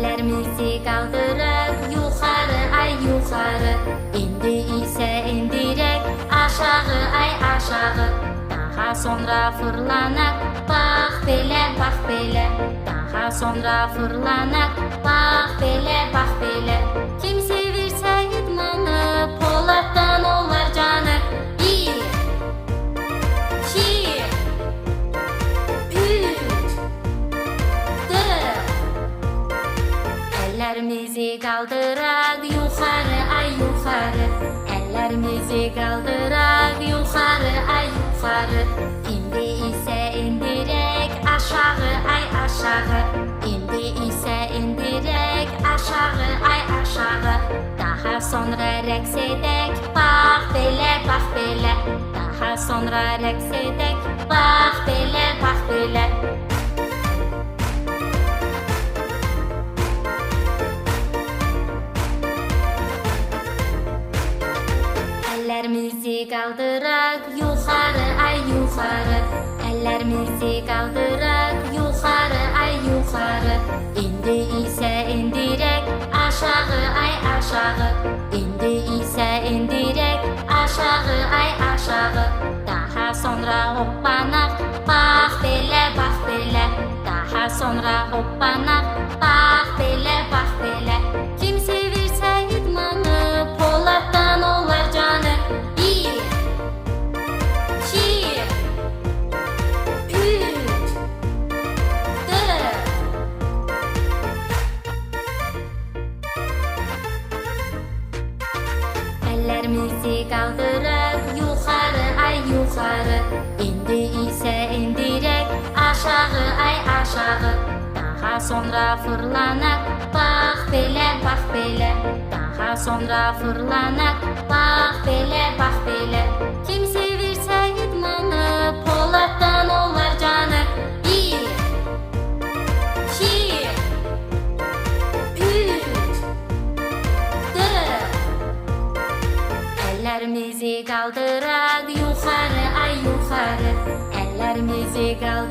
Ellerimizi kaldırıp yukarı ay yukarı. İndi ise indirek aşağı ay aşağı. Daha sonra fırlanak bak bele bak bele. Daha sonra fırlanak bak bele bak bele. Kim sevirse idmanı Polat'tan olar canı. Bir, iki, üç, dört. Ellerimizi kaldırak yukarı ay yukarı. Ellerimizi kaldırak yukarı ay yukarı. İndi ise indirek aşağı ay aşağı. İndi ise indirek aşağı ay aşağı. Daha sonra reks edek bak bele bak bele. Daha sonra reks edek bak bele bak bele. Ellerimizi kaldırak yukarı ay yukarı. Ellerimizi kaldırak yukarı ay yukarı. İndi ise indirek aşağı ay aşağı. İndi ise indirek aşağı ay aşağı. Daha sonra hoppanak bak bele bak bele. Daha sonra hoppanak bak bele bak bele. Kim sevirse idmanı Polat'tan olar canı. Bir, iki, üç, dört. Ellerimizi kaldırıp yukarı ay yukarı. İndi ise indirek aşağı ay aşağı. Daha sonra fırlanak bak bele bak bele. Daha sonra fırlanak bak bele bak bele. Kim sevirse idmanı Polat'tan olar canı. Bir, iki, üç, dört. Ellerimizi kaldırak yukarı ay yukarı. Ellerimizi kaldırak.